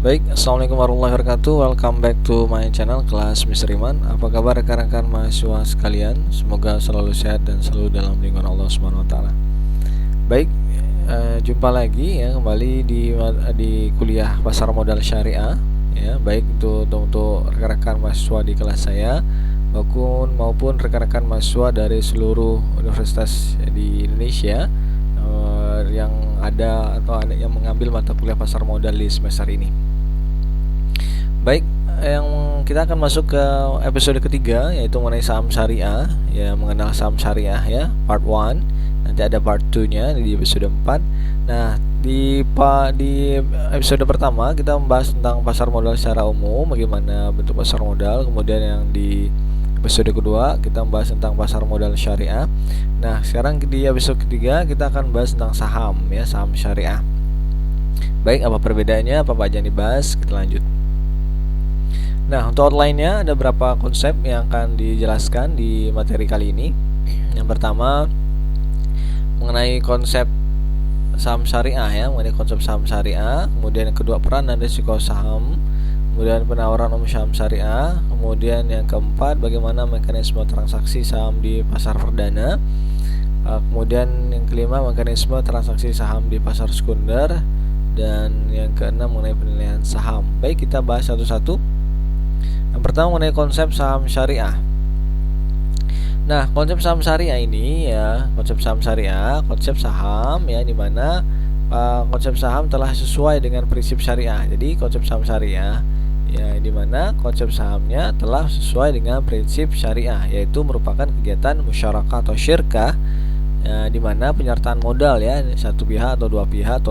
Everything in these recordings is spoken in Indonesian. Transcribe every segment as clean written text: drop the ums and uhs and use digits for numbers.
Baik, assalamualaikum warahmatullahi wabarakatuh. Welcome back to my channel kelas Mr. Iman. Apa kabar rekan-rekan mahasiswa sekalian? Semoga selalu sehat dan selalu dalam lindungan Allah Subhanahu Wa Taala. Baik, jumpa lagi ya kembali di kuliah pasar modal syariah. Ya, baik itu untuk rekan-rekan mahasiswa di kelas saya maupun rekan-rekan mahasiswa dari seluruh universitas di Indonesia yang ada atau ada yang mengambil mata kuliah pasar modal di semester ini. Baik, yang kita akan masuk ke episode ketiga, yaitu mengenai saham syariah, ya, mengenal saham syariah ya, part 1. Nanti ada part 2-nya di episode 4. Nah, di episode pertama kita membahas tentang pasar modal secara umum, bagaimana bentuk pasar modal. Kemudian yang di episode kedua kita membahas tentang pasar modal syariah. Nah, sekarang di episode ketiga kita akan membahas tentang saham ya, saham syariah. Baik, apa perbedaannya, apa aja yang dibahas? Kita lanjut. Nah, untuk outline-nya ada beberapa konsep yang akan dijelaskan di materi kali ini. Yang pertama mengenai konsep saham syariah ya, mengenai konsep saham syariah. Kemudian yang kedua, peran dan risiko saham. Kemudian penawaran umum saham syariah. Kemudian yang keempat, bagaimana mekanisme transaksi saham di pasar perdana. Kemudian yang kelima, mekanisme transaksi saham di pasar sekunder. Dan yang keenam, mengenai penilaian saham. Baik, kita bahas satu-satu. Yang pertama mengenai konsep saham syariah. Nah, konsep saham syariah ini ya, konsep saham ya, di mana konsep saham telah sesuai dengan prinsip syariah. Jadi konsep saham syariah ya, di mana konsep sahamnya telah sesuai dengan prinsip syariah, yaitu merupakan kegiatan musyarakah atau syirkah ya, di mana penyertaan modal ya, satu pihak atau dua pihak atau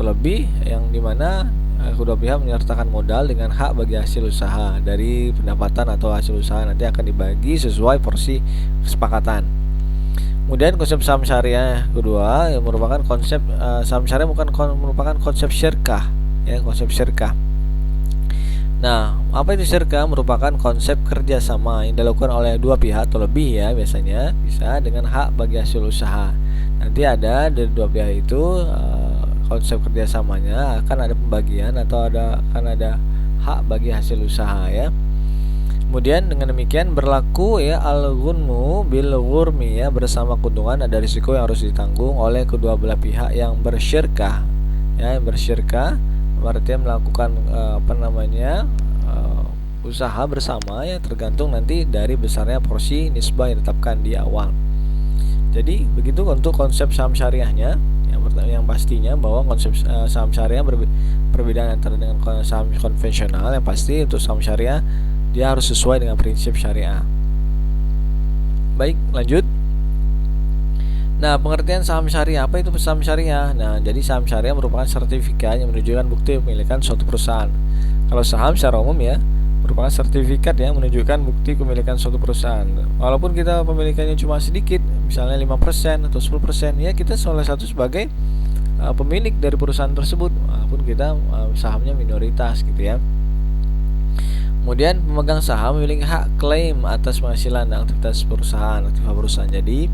lebih, yang di mana kedua pihak menyertakan modal dengan hak bagi hasil usaha. Dari pendapatan atau hasil usaha nanti akan dibagi sesuai porsi kesepakatan. Kemudian konsep saham syariah kedua yang merupakan konsep saham syariah merupakan konsep syirkah ya, konsep syirkah. Nah, apa itu syirkah? Merupakan konsep kerjasama yang dilakukan oleh dua pihak atau lebih ya, biasanya bisa dengan hak bagi hasil usaha. Nanti ada dari dua pihak itu konsep kerjasamanya akan ada pembagian atau akan ada hak bagi hasil usaha ya. Kemudian dengan demikian berlaku ya al-ghunmu bil ghurmi ya, bersama keuntungan ada risiko yang harus ditanggung oleh kedua belah pihak yang bersyirkah ya, yang bersyirkah berarti melakukan usaha bersama ya, tergantung nanti dari besarnya porsi nisbah yang ditetapkan di awal. Jadi begitu untuk konsep saham syariahnya. Yang pastinya bahwa konsep saham syariah perbedaan antara dengan saham konvensional. Yang pasti untuk saham syariah dia harus sesuai dengan prinsip syariah. Baik, lanjut. Nah, pengertian saham syariah, apa itu saham syariah? Nah, jadi saham syariah merupakan sertifikat yang menunjukkan bukti kepemilikan suatu perusahaan. Kalau saham secara umum ya, merupakan sertifikat yang menunjukkan bukti kepemilikan suatu perusahaan. Walaupun kita pemilikannya cuma sedikit, misalnya 5% atau 10%, ya kita salah satu sebagai pemilik dari perusahaan tersebut, walaupun kita sahamnya minoritas gitu ya. Kemudian pemegang saham memiliki hak klaim atas penghasilan dan aktivitas perusahaan. Jadi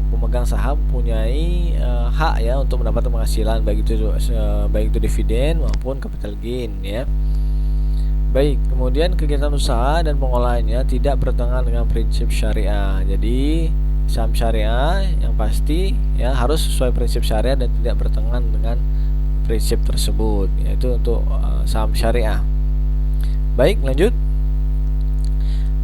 pemegang saham mempunyai hak ya untuk mendapatkan penghasilan, baik itu dividen maupun capital gain ya. Baik, kemudian kegiatan usaha dan pengolahannya tidak bertentangan dengan prinsip syariah. Jadi saham syariah yang pasti ya harus sesuai prinsip syariah dan tidak bertentangan dengan prinsip tersebut, yaitu untuk saham syariah. Baik, lanjut.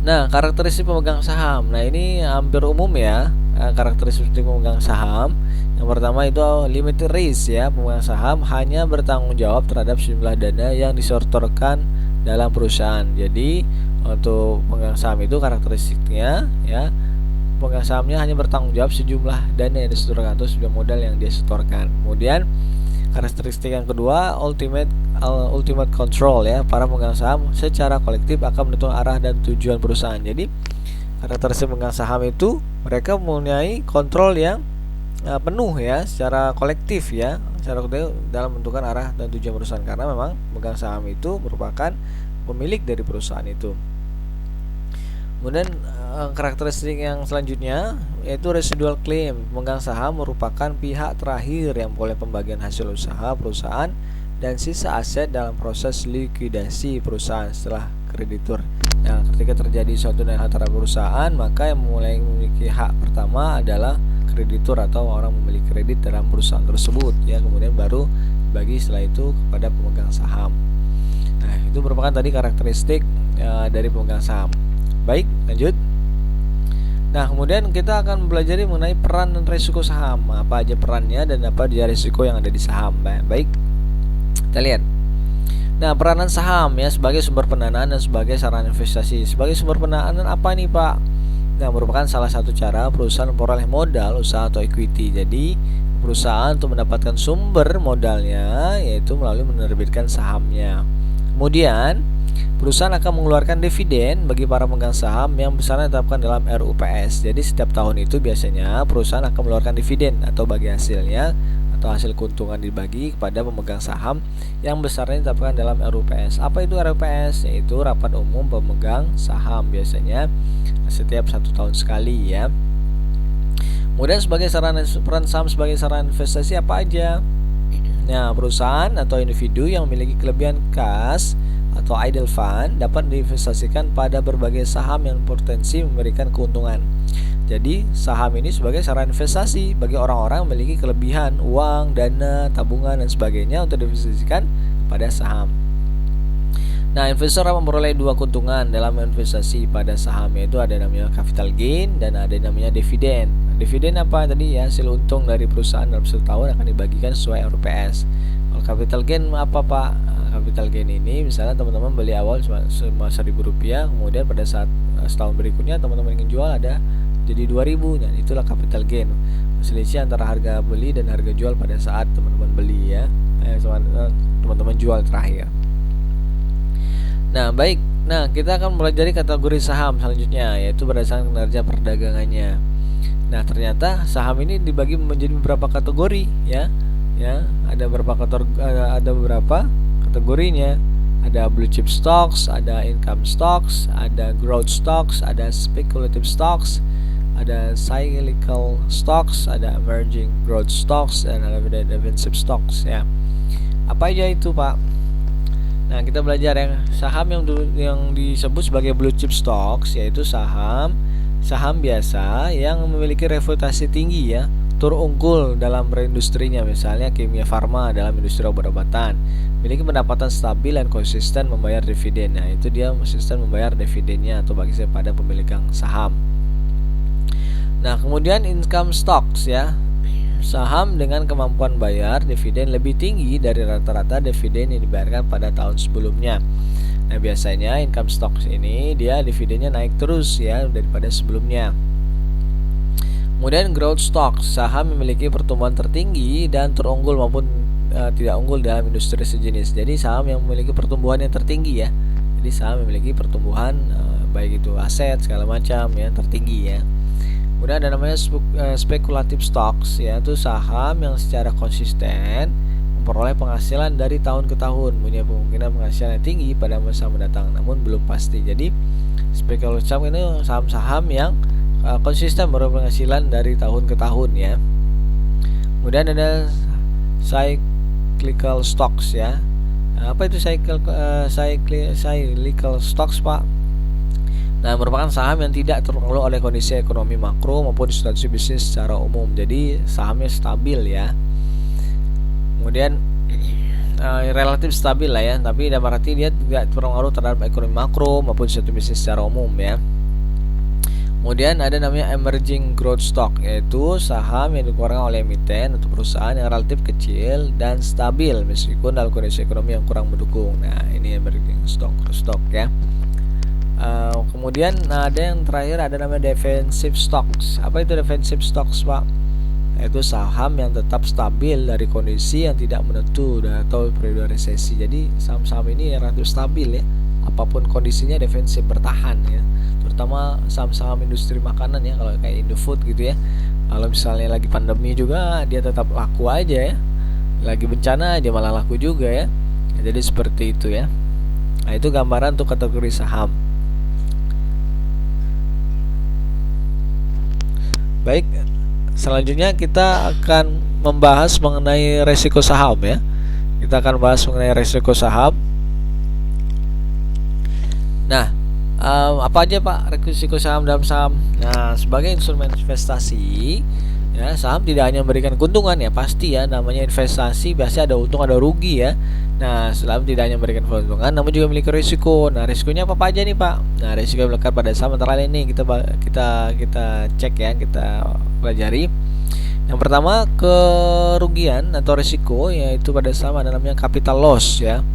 Nah, karakteristik pemegang saham. Nah, ini hampir umum ya, karakteristik pemegang saham. Yang pertama itu limited risk ya, pemegang saham hanya bertanggung jawab terhadap sejumlah dana yang disetorkan dalam perusahaan. Jadi untuk pemegang saham itu karakteristiknya ya, pemegang sahamnya hanya bertanggung jawab sejumlah dana yang disetorkan atau sejumlah modal yang dia setorkan. Kemudian karakteristik yang kedua, ultimate control ya, para pemegang saham secara kolektif akan menentukan arah dan tujuan perusahaan. Jadi karakteristik pemegang saham itu mereka mempunyai kontrol yang penuh ya, secara kolektif ya, dalam menentukan arah dan tujuan perusahaan, karena memang pemegang saham itu merupakan pemilik dari perusahaan itu. Kemudian karakteristik yang selanjutnya yaitu residual claim. Pemegang saham merupakan pihak terakhir yang boleh pembagian hasil usaha perusahaan dan sisa aset dalam proses likuidasi perusahaan setelah kreditur. Nah, ketika terjadi suatu dan antara perusahaan, maka yang mulai memiliki hak pertama adalah kreditur atau orang memiliki kredit dalam perusahaan tersebut, ya. Kemudian baru dibagi setelah itu kepada pemegang saham. Nah, itu merupakan tadi karakteristik dari pemegang saham. Baik, lanjut. Nah, kemudian kita akan belajar mengenai peran dan risiko saham. Apa aja perannya dan apa aja risiko yang ada di saham. Baik, kita lihat. Nah, peranan saham ya sebagai sumber pendanaan dan sebagai sarana investasi. Sebagai sumber pendanaan apa nih, Pak? Nah, merupakan salah satu cara perusahaan memperoleh modal usaha atau equity. Jadi, perusahaan untuk mendapatkan sumber modalnya yaitu melalui menerbitkan sahamnya. Kemudian, perusahaan akan mengeluarkan dividen bagi para pemegang saham yang besarnya ditetapkan dalam RUPS. Jadi setiap tahun itu biasanya perusahaan akan mengeluarkan dividen atau bagi hasilnya atau hasil keuntungan dibagi kepada pemegang saham yang besarnya ditetapkan dalam RUPS. Apa itu RUPS? Yaitu rapat umum pemegang saham, biasanya setiap 1 tahun sekali, ya. Kemudian sebagai peran saham sebagai sarana investasi apa aja? Nah, perusahaan atau individu yang memiliki kelebihan kas atau idle fund dapat diinvestasikan pada berbagai saham yang berpotensi memberikan keuntungan. Jadi, saham ini sebagai sarana investasi bagi orang-orang yang memiliki kelebihan uang, dana, tabungan, dan sebagainya untuk diinvestasikan pada saham. Nah, investor akan memperoleh 2 keuntungan dalam investasi pada saham, yaitu ada namanya capital gain dan ada namanya dividen. Dividen apa tadi ya? Hasil untung dari perusahaan dalam 1 tahun akan dibagikan sesuai RUPS. Kalau capital gain apa, Pak? Capital gain ini misalnya teman-teman beli awal cuma Rp1.000, kemudian pada saat setahun berikutnya teman-teman ingin jual ada jadi 2.000, dan itulah capital gain. Selisih antara harga beli dan harga jual pada saat teman-teman beli, ya. Teman-teman jual terakhir. Nah, baik. Nah, kita akan mempelajari kategori saham selanjutnya, yaitu berdasarkan kinerja perdagangannya. Nah, ternyata saham ini dibagi menjadi beberapa kategori, ya. Ya, ada beberapa kategorinya. Ada blue chip stocks, ada income stocks, ada growth stocks, ada speculative stocks, ada cyclical stocks, ada emerging growth stocks, dan ada defensive stocks, ya. Apa aja itu, Pak? Nah, kita belajar yang saham yang disebut sebagai blue chip stocks, yaitu saham biasa yang memiliki reputasi tinggi, ya, terunggul dalam industrinya, misalnya kimia farma dalam industri obat-obatan, memiliki pendapatan stabil dan konsisten membayar dividen. Nah, itu dia konsisten membayar dividennya atau bagi pada pemilik saham. Nah, kemudian income stocks, ya, saham dengan kemampuan bayar dividen lebih tinggi dari rata-rata dividen yang dibayarkan pada tahun sebelumnya. Nah, biasanya income stocks ini dia dividennya naik terus, ya, daripada sebelumnya. Kemudian growth stocks, saham memiliki pertumbuhan tertinggi dan terunggul maupun tidak unggul dalam industri sejenis. Jadi saham yang memiliki pertumbuhan yang tertinggi, ya. Jadi saham memiliki pertumbuhan baik itu aset segala macam, ya, tertinggi, ya. Kemudian ada namanya speculative stocks, yaitu saham yang secara konsisten memperoleh penghasilan dari tahun ke tahun, punya kemungkinan penghasilan yang tinggi pada masa mendatang, namun belum pasti. Jadi speculative stocks ini saham-saham yang konsisten memperoleh penghasilan dari tahun ke tahun, ya. Kemudian ada cyclical stocks, ya. Nah, apa itu cyclical stocks, Pak? Nah, merupakan saham yang tidak terpengaruh oleh kondisi ekonomi makro maupun situasi bisnis secara umum. Jadi sahamnya stabil, ya. Kemudian relatif stabil lah, ya, tapi dalam arti dia tidak terpengaruh terhadap ekonomi makro maupun situasi bisnis secara umum, ya. Kemudian ada namanya emerging growth stock, yaitu saham yang dikeluarkan oleh emiten atau perusahaan yang relatif kecil dan stabil meskipun dalam kondisi ekonomi yang kurang mendukung. Nah, ini emerging stock, ya. Kemudian ada yang terakhir ada namanya defensive stocks. Apa itu defensive stocks, Pak? Yaitu saham yang tetap stabil dari kondisi yang tidak menentu atau periode resesi. Jadi saham-saham ini relatif stabil, ya, apapun kondisinya defensif, bertahan, ya. Terutama saham-saham industri makanan, ya, kalau kayak Indofood gitu, ya. Kalau misalnya lagi pandemi juga dia tetap laku aja, ya. Lagi bencana dia malah laku juga, ya. Jadi seperti itu, ya. Nah, itu gambaran untuk kategori saham. Baik, selanjutnya kita akan membahas mengenai resiko saham, ya. Kita akan bahas mengenai risiko saham. Nah, apa aja Pak risiko saham dalam saham? Nah, sebagai instrumen investasi, ya saham tidak hanya memberikan keuntungan ya pasti ya, namanya investasi biasanya ada untung ada rugi ya. Nah, saham tidak hanya memberikan keuntungan, namun juga memiliki risiko. Nah, risikonya apa aja nih Pak? Nah, risiko yang melekat pada saham antara lain nih kita cek ya, kita pelajari. Yang pertama kerugian atau risiko yaitu pada saham ada namanya capital loss ya,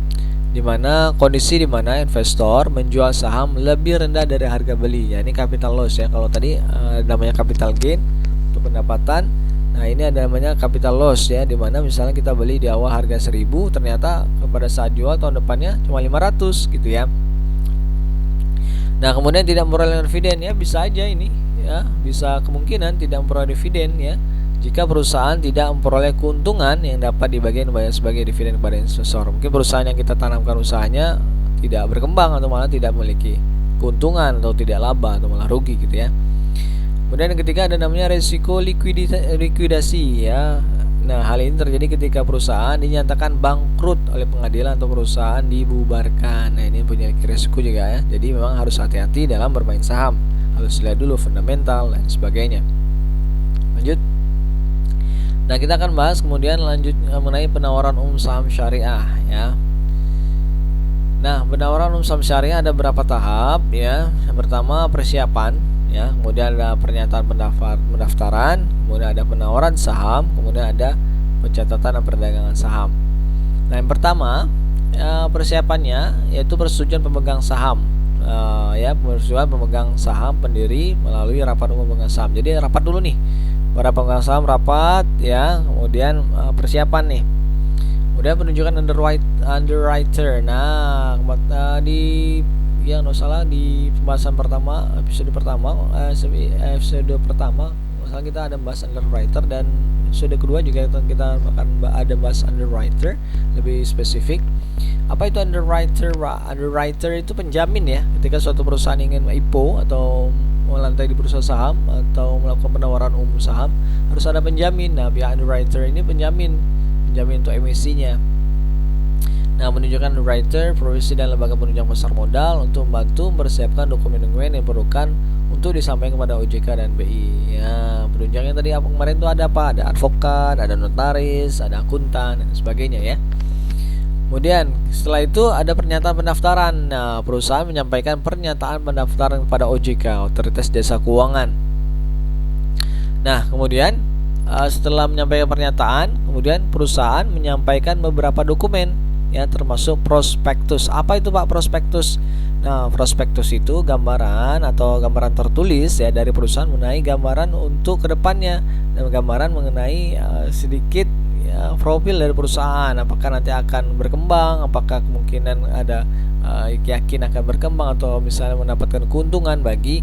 dimana kondisi dimana investor menjual saham lebih rendah dari harga beli ya, ini capital loss ya. Kalau tadi namanya capital gain untuk pendapatan, nah ini ada namanya capital loss ya, dimana misalnya kita beli di awal harga 1000, ternyata pada saat jual tahun depannya cuma 500 gitu ya. Nah kemudian tidak memperoleh dividen ya, bisa aja ini ya, bisa kemungkinan tidak memperoleh dividen ya, jika perusahaan tidak memperoleh keuntungan yang dapat dibagikan sebagai dividen kepada investor. Mungkin perusahaan yang kita tanamkan usahanya tidak berkembang atau malah tidak memiliki keuntungan atau tidak laba atau malah rugi gitu ya. Kemudian yang ketiga ada namanya risiko likuidasi ya. Nah hal ini terjadi ketika perusahaan dinyatakan bangkrut oleh pengadilan atau perusahaan dibubarkan. Nah ini punya risiko juga ya. Jadi memang harus hati-hati dalam bermain saham. Harus lihat dulu fundamental dan sebagainya. Lanjut. Nah kita akan bahas kemudian lanjut mengenai penawaran umum saham syariah ya. Nah penawaran umum saham syariah ada beberapa tahap ya. Yang pertama persiapan ya, kemudian ada pernyataan pendaftaran, kemudian ada penawaran saham, kemudian ada pencatatan dan perdagangan saham. Nah yang pertama ya, persiapannya yaitu persetujuan pemegang saham ya, persetujuan pemegang saham pendiri melalui rapat umum pemegang saham. Jadi rapat dulu nih, para pemegang saham rapat ya, kemudian persiapan nih, kemudian penunjukan underwriter. Nah di yang no salah di pembahasan pertama episode pertama masalah kita ada bahas underwriter, dan episode kedua juga kita akan ada bahas underwriter lebih spesifik. Apa itu underwriter? Underwriter itu penjamin ya, ketika suatu perusahaan ingin IPO atau melantai di bursa saham atau melakukan penawaran umum saham, harus ada penjamin. Nah pihak underwriter ini penjamin untuk emisinya. Nah menunjukkan underwriter, profesi dan lembaga penunjang pasar modal untuk membantu mempersiapkan dokumen-dokumen yang diperlukan untuk disampaikan kepada OJK dan BI ya. Penunjangnya tadi apa kemarin itu ada apa? Ada advokat, ada notaris, ada akuntan dan sebagainya ya. Kemudian setelah itu ada pernyataan pendaftaran. Nah perusahaan menyampaikan pernyataan pendaftaran kepada OJK, Otoritas Jasa Keuangan. Nah kemudian setelah menyampaikan pernyataan, kemudian perusahaan menyampaikan beberapa dokumen ya, termasuk prospektus. Apa itu Pak prospektus? Nah prospektus itu gambaran atau gambaran tertulis ya dari perusahaan mengenai gambaran untuk kedepannya, dan gambaran mengenai sedikit ya, profil dari perusahaan, apakah nanti akan berkembang, apakah kemungkinan ada yakin akan berkembang atau misalnya mendapatkan keuntungan bagi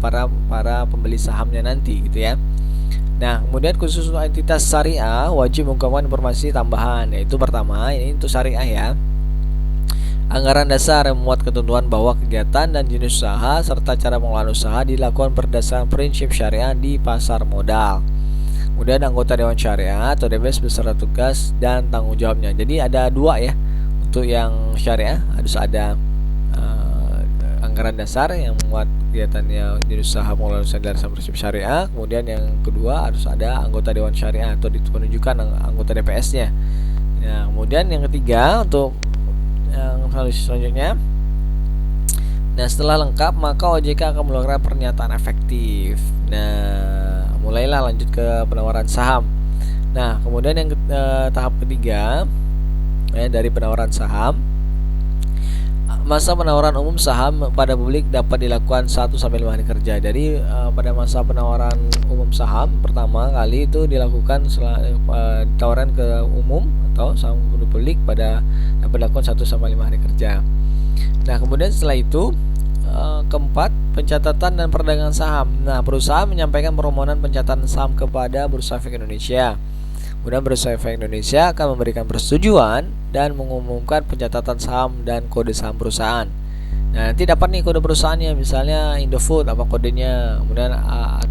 para pembeli sahamnya nanti gitu ya. Nah kemudian khusus untuk entitas syariah wajib mengungkapkan informasi tambahan, yaitu pertama ini untuk syariah ya, anggaran dasar yang memuat ketentuan bahwa kegiatan dan jenis usaha serta cara pengelolaan usaha dilakukan berdasarkan prinsip syariah di pasar modal. Kemudian anggota Dewan Syariah atau DBS beserta tugas dan tanggung jawabnya. Jadi ada dua ya, untuk yang syariah harus ada anggaran dasar yang memuat kegiatannya jenis usaha pengelolaan usaha dari prinsip syariah. Kemudian yang kedua harus ada anggota Dewan Syariah atau ditunjukkan anggota DPS-nya. Nah kemudian yang ketiga untuk yang selanjutnya, nah setelah lengkap maka OJK akan mengeluarkan pernyataan efektif. Nah mulailah lanjut ke penawaran saham. Nah kemudian yang tahap ketiga ya, dari penawaran saham, masa penawaran umum saham pada publik dapat dilakukan 1-5 hari kerja. Jadi pada masa penawaran umum saham pertama kali itu dilakukan tawaran ke umum atau saham publik pada dapat dilakukan 1-5 hari kerja. Nah kemudian setelah itu keempat, pencatatan dan perdagangan saham. Nah perusahaan menyampaikan permohonan pencatatan saham kepada Bursa Efek Indonesia. Kemudian Bursa Efek Indonesia akan memberikan persetujuan dan mengumumkan pencatatan saham dan kode saham perusahaan. Nah nanti dapat nih kode perusahaannya, misalnya Indofood apa kodenya, kemudian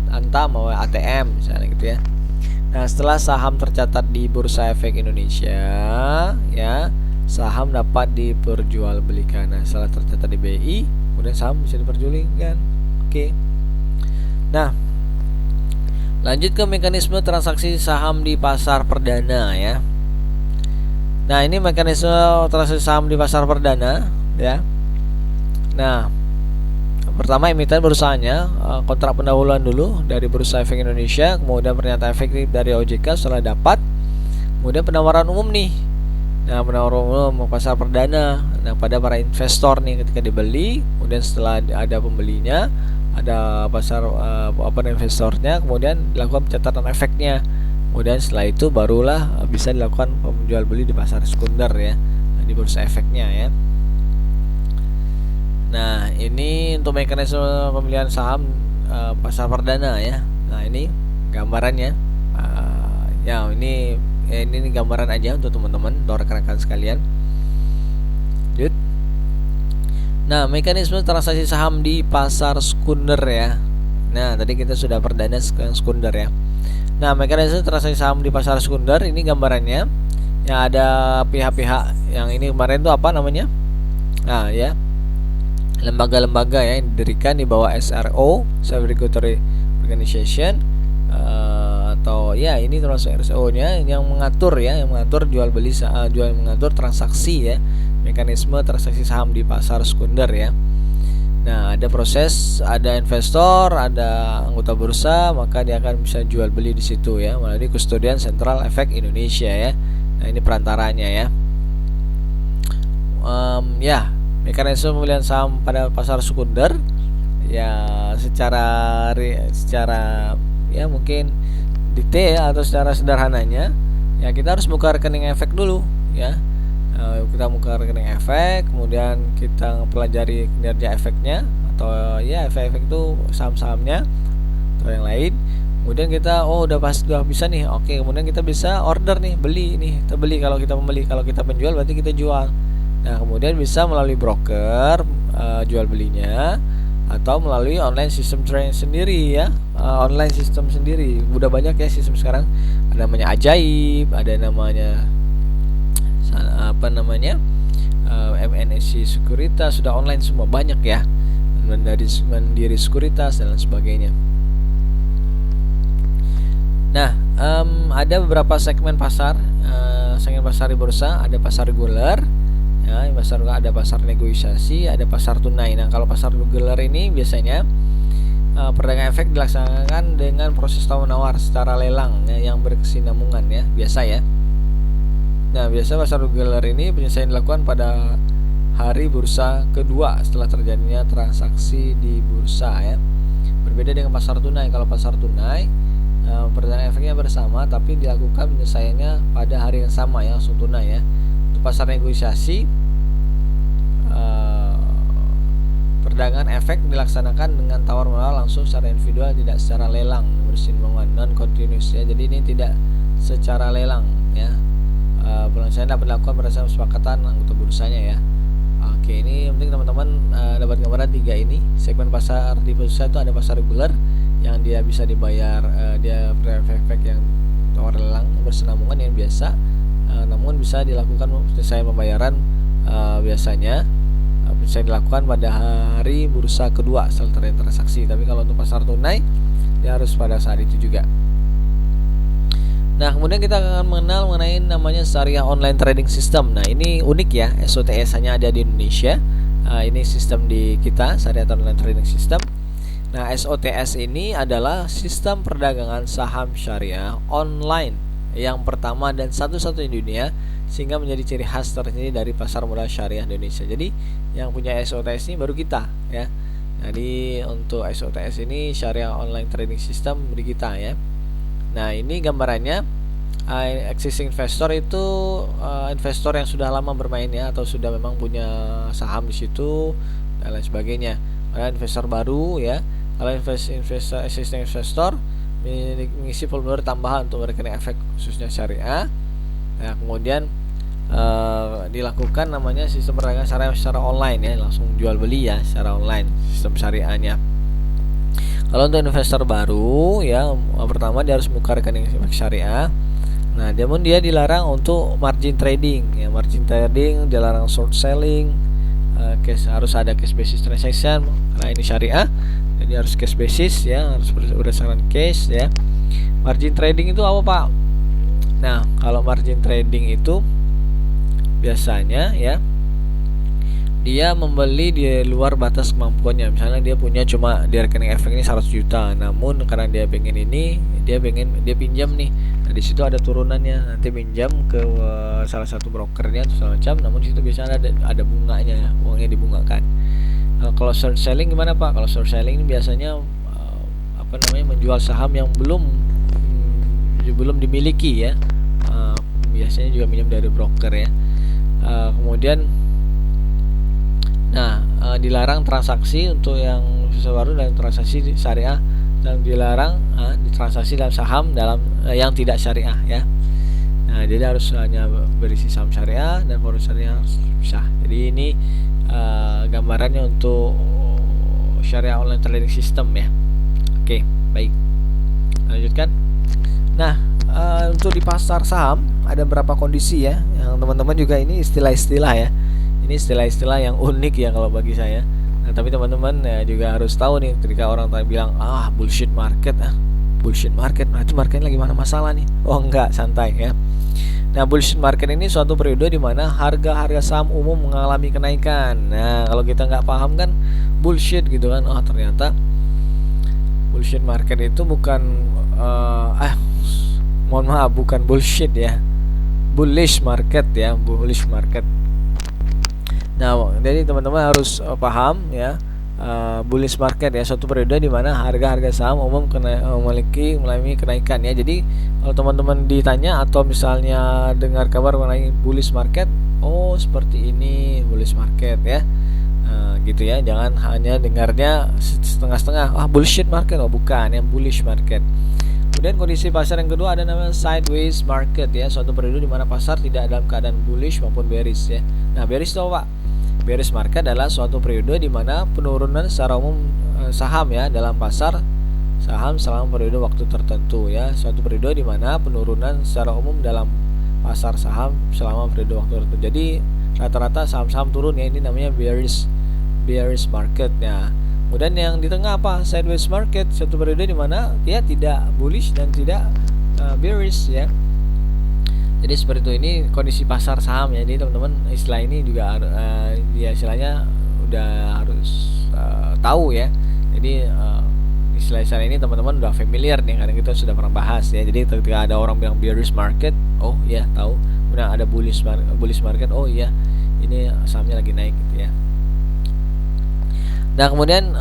Antam atau ATM misalnya gitu ya. Nah, setelah saham tercatat di Bursa Efek Indonesia, ya, saham dapat diperjualbelikan. Nah, setelah tercatat di BI, kemudian saham bisa diperjualbelikan. Oke. Nah, lanjut ke mekanisme transaksi saham di pasar perdana, ya. Nah, ini mekanisme transaksi saham di pasar perdana, ya. Nah, pertama emiten berusaha kontrak pendahuluan dulu dari Bursa Efek Indonesia, kemudian pernyataan efektif dari OJK setelah dapat, kemudian penawaran umum nih. Nah, penawaran umum pasar perdana. Nah, pada para investor nih ketika dibeli, kemudian setelah ada pembelinya, ada pasar investornya, kemudian dilakukan pencatatan efeknya. Kemudian setelah itu barulah bisa dilakukan penjual beli di pasar sekunder, ya, di Bursa Efeknya, ya. Nah, ini untuk mekanisme pemilihan saham pasar perdana, ya. Nah, ini gambarannya. Ya, ini gambaran aja untuk teman-teman, untuk rekan-rekan sekalian. Lanjut. Nah, mekanisme transaksi saham di pasar sekunder, ya. Nah, tadi kita sudah perdana, sekarang sekunder, ya. Nah, mekanisme transaksi saham di pasar sekunder ini gambarannya. Yang ada pihak-pihak yang ini kemarin itu apa namanya? Nah, ya, lembaga-lembaga ya yang didirikan di bawah SRO, Service Regulatory Organization, atau ya ini termasuk RSO-nya yang mengatur jual beli mengatur transaksi, ya, mekanisme transaksi saham di pasar sekunder, ya. Nah, ada proses, ada investor, ada anggota bursa, maka dia akan bisa jual beli di situ, ya, melalui Kustodian Sentral Efek Indonesia, ya. Nah, ini perantaranya, ya. Ya, mekanisme pemilihan saham pada pasar sekunder, ya, secara ya mungkin detail atau secara sederhananya, ya, kita harus buka rekening efek dulu, ya. Kita buka rekening efek, kemudian kita pelajari kinerja efeknya, atau ya efek-efek itu saham-sahamnya atau yang lain. Kemudian kita udah bisa nih, oke, kemudian kita bisa order nih, beli nih, kita beli. Kalau kita membeli, kalau kita penjual berarti kita jual. Nah, kemudian bisa melalui broker jual belinya, atau melalui online system trading sendiri, ya. Online system sendiri udah banyak, ya, sistem sekarang. Ada namanya Ajaib, ada namanya MNSC Sekuritas, sudah online semua, banyak, ya. Mandiri Sekuritas dan lain sebagainya. Nah, ada beberapa segmen pasar di bursa. Ada pasar reguler, ya, ada pasar negosiasi, ada pasar tunai. Nah, kalau pasar reguler ini biasanya perdagangan efek dilaksanakan dengan proses tawar-menawar secara lelang, ya, yang berkesinambungan, ya, biasa, ya. Nah, biasa pasar reguler ini penyelesaian dilakukan pada hari bursa kedua setelah terjadinya transaksi di bursa, ya. Berbeda dengan pasar tunai. Kalau pasar tunai perdagangan efeknya bersama, tapi dilakukan penyelesaiannya pada hari yang sama, ya, langsung tunai, ya. Untuk pasar negosiasi, perdagangan efek dilaksanakan dengan tawar-menawar langsung secara individual, tidak secara lelang, berkesinambungan, non continuous, ya. Jadi ini tidak secara lelang, ya. Penyelesaian dapat dilakukan berdasarkan kesepakatan anggota bursanya, ya. Oke, ini yang penting teman-teman dapat gambaran 3 ini. Segmen pasar di bursa itu ada pasar reguler yang dia bisa dibayar, dia efek yang tawar lelang berkesinambungan yang biasa, namun bisa dilakukan penyelesaian pembayaran biasanya bisa dilakukan pada hari bursa kedua setelah terjadi transaksi. Tapi kalau untuk pasar tunai, dia harus pada saat itu juga. Nah, kemudian kita akan mengenal mengenai namanya Syariah Online Trading System. Nah, ini unik, ya, SOTS hanya ada di Indonesia. Ini sistem di kita, Syariah Online Trading System. Nah, SOTS ini adalah sistem perdagangan saham syariah online yang pertama dan satu-satunya di dunia, sehingga menjadi ciri khas tersendiri dari pasar modal syariah Indonesia. Jadi, yang punya SOTS ini baru kita, ya. Jadi, untuk SOTS ini Syariah Online Trading System di kita, ya. Nah, ini gambarannya. Existing investor itu investor yang sudah lama bermain, ya, atau sudah memang punya saham di situ dan lain sebagainya. Ada investor baru, ya. Kalau existing investor mengisi formulir tambahan untuk rekening efek khususnya syariah. Nah, kemudian dilakukan namanya sistem perdagangan syariah secara online, ya, langsung jual beli, ya, secara online sistem syariahnya. Kalau untuk investor baru ya, pertama dia harus buka rekening syariah. Nah, namun dia dilarang untuk margin trading ya. Margin trading dilarang, short selling, harus ada cash basis transaction karena ini syariah. Jadi harus cash basis ya, harus berdasarkan cash ya. Margin trading itu apa, Pak? Nah, kalau margin trading itu biasanya ya dia membeli di luar batas kemampuannya. Misalnya dia punya cuma di rekening efek ini 100 juta, namun karena dia pengen ini, dia pinjam nih. Nah, di situ ada turunannya. Nanti pinjam ke salah satu brokernya atau segala macam, namun di situ biasanya ada bunganya, uangnya dibungakan. Kalau short selling gimana, Pak? Kalau short selling ini biasanya menjual saham yang belum dimiliki ya. Biasanya juga minjem dari broker ya. Kemudian dilarang transaksi untuk yang baru dan transaksi syariah, dan dilarang transaksi dalam saham yang tidak syariah ya. Nah, jadi harus hanya berisi saham syariah dan produk syariah harus bisa. Jadi ini gambarannya untuk syariah online trading system ya. Oke, baik. Lanjutkan. Nah, untuk di pasar saham ada beberapa kondisi ya, yang teman-teman juga ini istilah-istilah ya. Ini istilah-istilah yang unik ya kalau bagi saya. Nah, tapi teman-teman juga harus tahu nih, ketika orang bilang bullshit market, bullshit market, nah itu marketnya lagi mana masalah nih? Oh enggak, santai ya. Nah, bullshit market ini suatu periode di mana harga-harga saham umum mengalami kenaikan. Nah, kalau kita nggak paham kan bullshit gitu kan, ternyata bullshit market itu bukan bukan bullshit ya, bullish market ya, bullish market. Nah, jadi teman-teman harus paham ya, bullish market ya, suatu periode di mana harga-harga saham umum mengalami kenaikan ya. Jadi kalau teman-teman ditanya atau misalnya dengar kabar mengenai bullish market, seperti ini bullish market ya, gitu ya. Jangan hanya dengarnya setengah-setengah, bullshit market, bukan, yang bullish market. Kemudian kondisi pasar yang kedua ada namanya sideways market ya, suatu periode di mana pasar tidak dalam keadaan bullish maupun bearish ya. Nah, bearish itu apa? Bearish market adalah suatu periode di mana penurunan secara umum saham ya dalam pasar saham selama periode waktu tertentu ya. Suatu periode di mana penurunan secara umum dalam pasar saham selama periode waktu tertentu. Jadi rata-rata saham-saham turun ya, ini namanya bearish market ya. Kemudian yang di tengah apa? Sideways market, suatu periode di mana dia tidak bullish dan tidak bearish ya. Jadi seperti itu, ini kondisi pasar saham ya. Jadi teman-teman istilah ini juga istilahnya udah harus tahu ya. Jadi istilah-istilah ini teman-teman udah familiar nih, karena kita sudah pernah bahas ya. Jadi ketika ada orang bilang bearish market, tahu. Kemudian ada bullish market, ini sahamnya lagi naik gitu ya. Nah, kemudian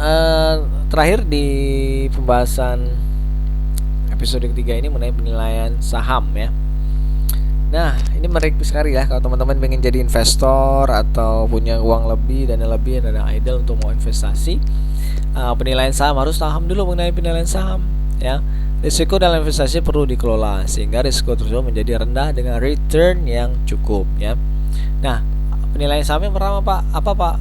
terakhir di pembahasan episode ketiga ini mengenai penilaian saham ya. Nah, ini menarik sekali ya kalau teman-teman ingin jadi investor atau punya uang lebih, dana lebih, dana idle untuk mau investasi. Penilaian saham, harus paham dulu mengenai penilaian saham ya. Risiko dalam investasi perlu dikelola sehingga risiko tersebut menjadi rendah dengan return yang cukup ya. Nah, penilaian saham yang pertama Pak?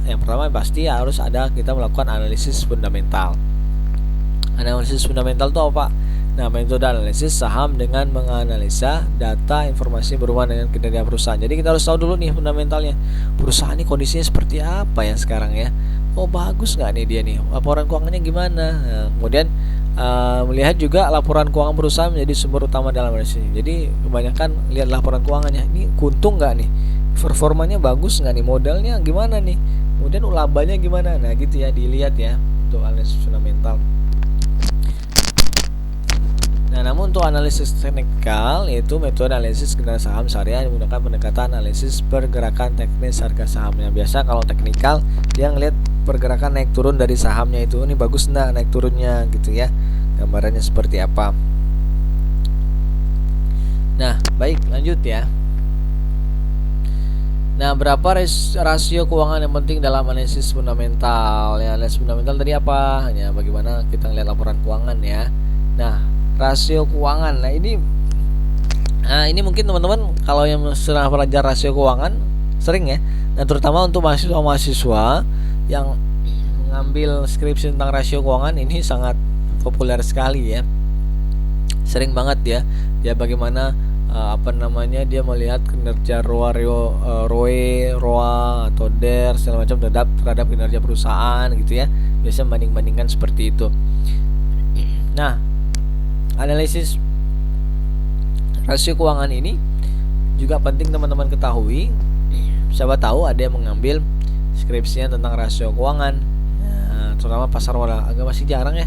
Yang pertama pasti harus ada, kita melakukan analisis fundamental. Analisis fundamental itu apa, Pak? Nah, metode analisis saham dengan menganalisa data informasi berhubungan dengan kinerja perusahaan. Jadi kita harus tahu dulu nih fundamentalnya. Perusahaan ini kondisinya seperti apa ya sekarang ya? Bagus nggak nih dia nih? Laporan keuangannya gimana? Nah, kemudian melihat juga laporan keuangan perusahaan menjadi sumber utama dalam analisis. Jadi kebanyakan lihat laporan keuangannya. Ini untung nggak nih? Performanya bagus nggak nih? Modalnya gimana nih? Kemudian labanya gimana? Nah, gitu ya, dilihat ya untuk analisis fundamental. Nah, namun untuk analisis teknikal, yaitu metode analisis kinerja saham syariah menggunakan pendekatan analisis pergerakan teknis harga sahamnya. Biasa kalau teknikal dia ngelihat pergerakan naik turun dari sahamnya itu, ini bagus enggak naik turunnya gitu ya. Gambarannya seperti apa. Nah, baik, lanjut ya. Nah, berapa rasio keuangan yang penting dalam analisis fundamental? Ya, analisis fundamental tadi apa? Ya, bagaimana kita ngelihat laporan keuangan ya. Nah, rasio keuangan. Nah, ini mungkin teman-teman kalau yang sedang belajar rasio keuangan sering ya. Nah, terutama untuk mahasiswa yang mengambil skripsi tentang rasio keuangan, ini sangat populer sekali ya. Sering banget dia bagaimana dia melihat kinerja ROA atau DER segala macam terhadap kinerja perusahaan gitu ya. Biasanya membanding-bandingkan seperti itu. Nah, analisis rasio keuangan ini juga penting teman-teman ketahui. Siapa tahu ada yang mengambil skripsinya tentang rasio keuangan, terutama pasar modal. Agak masih jarang ya.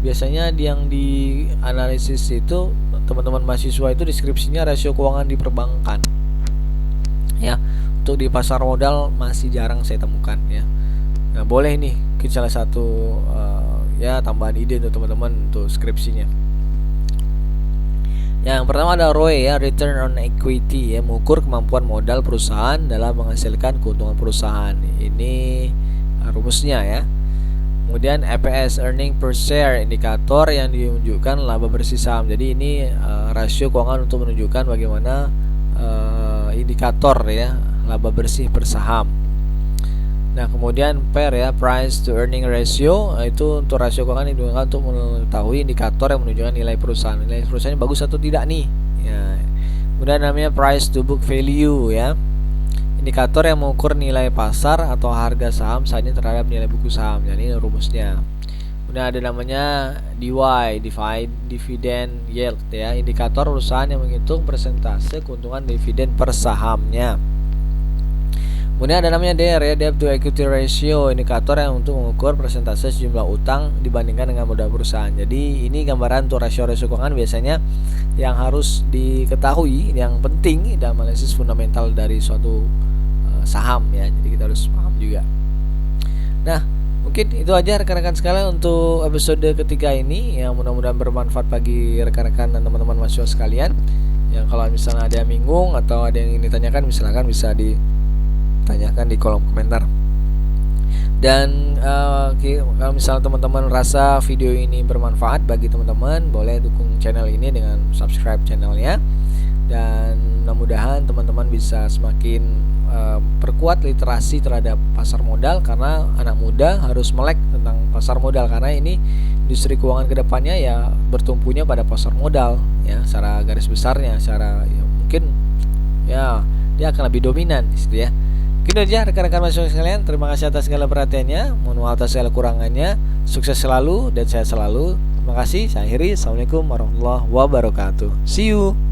Biasanya yang di analisis itu teman-teman mahasiswa itu deskripsinya rasio keuangan di perbankan. Ya, untuk di pasar modal masih jarang saya temukan ya. Nah, boleh nih kita salah satu tambahan ide untuk teman-teman untuk skripsinya. Yang pertama ada ROE ya, Return on Equity ya, mengukur kemampuan modal perusahaan dalam menghasilkan keuntungan perusahaan. Ini rumusnya ya. Kemudian EPS, Earning Per Share, indikator yang menunjukkan laba bersih saham. Jadi ini rasio keuangan untuk menunjukkan bagaimana indikator ya laba bersih per saham. Nah, kemudian PER ya, Price to Earning Ratio, itu untuk rasio keuangan digunakan untuk mengetahui indikator yang menunjukkan nilai perusahaan. Nilai perusahaan bagus atau tidak nih. Ya. Kemudian namanya Price to Book Value ya. Indikator yang mengukur nilai pasar atau harga saham saat ini terhadap nilai buku saham. Jadi ini rumusnya. Kemudian ada namanya DY, Dividend Yield ya, indikator perusahaan yang menghitung persentase keuntungan dividen per sahamnya. Kemudian ada namanya DER ya, Debt to Equity Ratio, indikator yang untuk mengukur persentase sejumlah utang dibandingkan dengan modal perusahaan. Jadi ini gambaran untuk rasio-rasio keuangan biasanya yang harus diketahui, yang penting dalam analisis fundamental dari suatu saham ya. Jadi kita harus paham juga. Nah, mungkin itu aja rekan-rekan sekalian untuk episode ketiga ini, yang mudah-mudahan bermanfaat bagi rekan-rekan dan teman-teman mahasiswa sekalian. Yang kalau misalnya ada yang bingung atau ada yang ingin ditanyakan, misalkan bisa ditanyakan di kolom komentar. Dan kalau misalnya teman-teman rasa video ini bermanfaat bagi teman-teman, boleh dukung channel ini dengan subscribe channelnya. Dan mudah-mudahan teman-teman bisa semakin perkuat literasi terhadap pasar modal, karena anak muda harus melek tentang pasar modal, karena ini industri keuangan kedepannya ya bertumpunya pada pasar modal ya, secara garis besarnya, secara ya, mungkin ya dia akan lebih dominan gitu ya. Gitu aja rekan-rekan mahasiswa sekalian, terima kasih atas segala perhatiannya, mohon maaf atas segala kurangannya, sukses selalu dan sehat selalu. Terima kasih, saya akhiri. Assalamualaikum warahmatullahi wabarakatuh. See you.